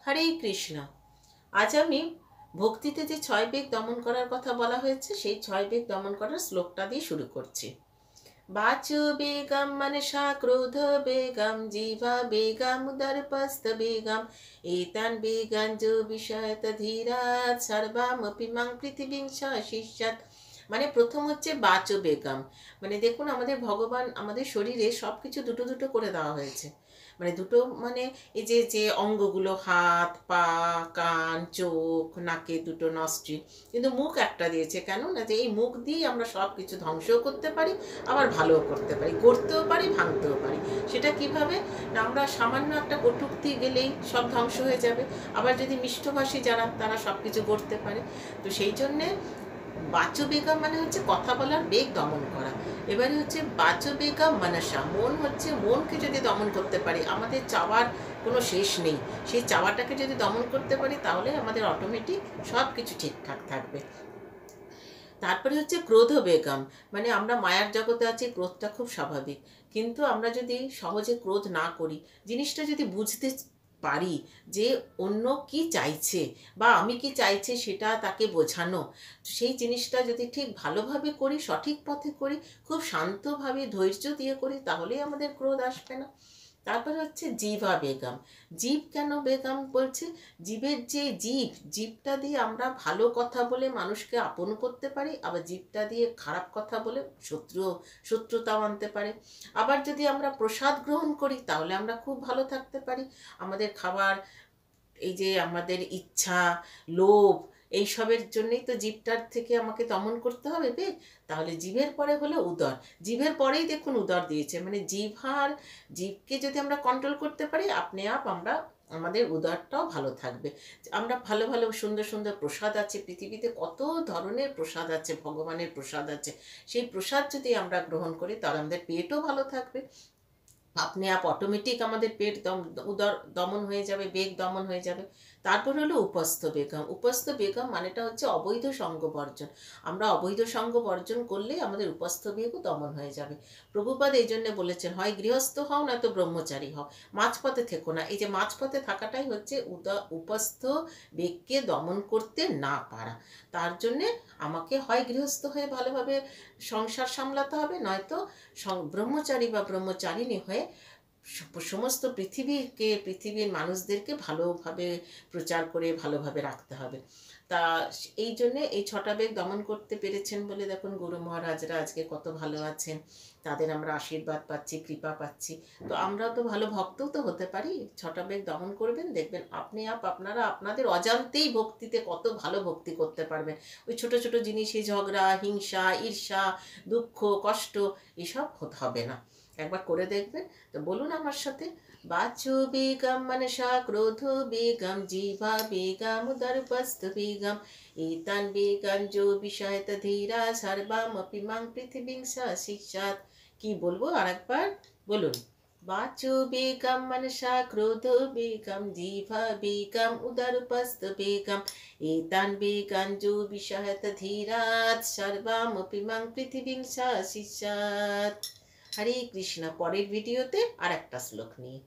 হরে কৃষ্ণ। আজ আমি ভক্তিতে যে 6 বেগ দমন করার কথা বলা হয়েছে সেই 6 বেগ দমন করার শ্লোকটা দিয়ে শুরু করছি। বাচু বেগম মনসা ক্রোধ বেগম জিহ্বা বেগম উদরপস্থ বেগম এতান বেগম যো বিষয়ত ধীরাৎ সর্বামপি মাং পৃথিবীং শাসিষ্যাৎ। মানে প্রথম হচ্ছে বাচু বেগম, মানে দেখুন আমাদের ভগবান আমাদের শরীরে সব কিছু দুটো দুটো করে দেওয়া হয়েছে। মানে দুটো মানে এই যে যে অঙ্গগুলো হাত পা কান চোখ নাকে দুটো নস্ট্রিল, কিন্তু মুখ একটা দিয়েছে কেন না, যে এই মুখ দিয়ে আমরা সব কিছু ধ্বংসও করতে পারি আবার ভালোও করতে পারি, গড়তেও পারি ভাঙতেও পারি। সেটা কিভাবে না, আমরা সামান্য একটা কটূক্তি গেলেই সব ধ্বংস হয়ে যাবে, আবার যদি মিষ্টভাষী যারা তারা সব কিছু গড়তে পারে। তো সেই জন্যে বাচো বেগম মানে হচ্ছে কথা বলার বেগ দমন করা। এবারে হচ্ছে বাচো বেগম মানসা, মন হচ্ছে মনকে যদি দমন করতে পারি, আমাদের চাওয়ার কোনো শেষ নেই, সেই চাওয়াটাকে যদি দমন করতে পারি তাহলে আমাদের অটোমেটিক সব কিছু ঠিকঠাক থাকবে। তারপরে হচ্ছে ক্রোধ বেগম, মানে আমরা মায়ার জগতে আছি, ক্রোধটা খুব স্বাভাবিক, কিন্তু আমরা যদি সহজে ক্রোধ না করি, জিনিসটা যদি বুঝতে পারি যে অন্য কি চাইছে বা আমি কি চাইছে সেটা তাকে বোঝানো, সেই জিনিসটা যদি ঠিক ভালোভাবে করি, সঠিক পথে করি, খুব শান্তভাবে ধৈর্য দিয়ে করি, তাহলেই আমাদের ক্রোধ আসবে না। তারপরে হচ্ছে জিভা বেগম। জীব কেন বেগম বলছে? জীবের যে জীবটা দিয়ে আমরা ভালো কথা বলে মানুষকে আপন করতে পারি, আবার জীবটা দিয়ে খারাপ কথা বলে শত্রুতাও আনতে পারে। আবার যদি আমরা প্রসাদ গ্রহণ করি তাহলে আমরা খুব ভালো থাকতে পারি। আমাদের খাবার, এই যে আমাদের ইচ্ছা, লোভ, এইসবের জন্যই তো জীবটার থেকে আমাকে দমন করতে হবে বেগ। তাহলে জীবের পরে হলো উদর, জীবের পরেই দেখুন উদর দিয়েছে, মানে জীবকে যদি আমরা কন্ট্রোল করতে পারি আপনি আমরা আমাদের উদরটাও ভালো থাকবে। আমরা ভালো ভালো সুন্দর সুন্দর প্রসাদ আছে পৃথিবীতে, কত ধরনের প্রসাদ আছে, ভগবানের প্রসাদ আছে, সেই প্রসাদ যদি আমরা গ্রহণ করি তাহলে আমাদের পেটও ভালো থাকবে, আপনি অটোমেটিক আমাদের পেট উদর দমন হয়ে যাবে, বেগ দমন হয়ে যাবে। তারপর হলো উপস্থ বেগম। উপস্থ বেগম মানেটা হচ্ছে অবৈধ সঙ্গ বর্জন। আমরা অবৈধ সঙ্গ বর্জন করলেই আমাদের উপস্থ বেগও দমন হয়ে যাবে। প্রভুপাদ এই জন্য বলেছেন, হয় গৃহস্থ হও না তো ব্রহ্মচারী হও, মাঝপথে থেকো না। এই যে মাঝপথে থাকাটাই হচ্ছে উপস্থ বেগকে দমন করতে না পারা। তার জন্যে আমাকে হয় গৃহস্থ হয়ে ভালোভাবে সংসার সামলাতে হবে, নয়তো ব্রহ্মচারী বা ব্রহ্মচারিণী হয়ে সমস্ত পৃথিবীর মানুষদেরকে ভালোভাবে প্রচার করে ভালোভাবে রাখতে হবে। তা এই জন্যে এই 6টা বেগ দমন করতে পেরেছেন বলে দেখুন গুরু মহারাজরা আজকে কত ভালো আছেন, তাদের আমরা আশীর্বাদ পাচ্ছি, কৃপা পাচ্ছি। তো আমরাও তো ভালো ভক্তও তো হতে পারি। 6টা বেগ দমন করবেন, দেখবেন আপনারা আপনাদের অজান্তেই ভক্তিতে কত ভালো ভক্তি করতে পারবেন। ওই ছোট ছোট জিনিসে ঝগড়া, হিংসা, ঈর্ষা, দুঃখ, কষ্ট এসব হবে না। একবার করে দেখবেন। তো বলুন আমার সাথে, বাচো বেগম মনসা ক্রোধ বেগম জিহ্বা বেগম উদরপস্থ বেগম এতান বেগম যো বিষয়ত ধীরা সর্বামপি মাং পৃথিবীং শাসিষ্যাৎ। কি বলবো আরেকবার বলুন। বাচো বেগম মনসা ক্রোধ বেগম জিহ্বা বেগম উদরপস্থ বেগম এতান বেগম যো বিষয়ত ধীরাৎ সর্বামপি মাং পৃথিবীং শাসিষ্যাৎ। হরে কৃষ্ণ। পরের ভিডিওতে আর একটা শ্লোক নিয়ে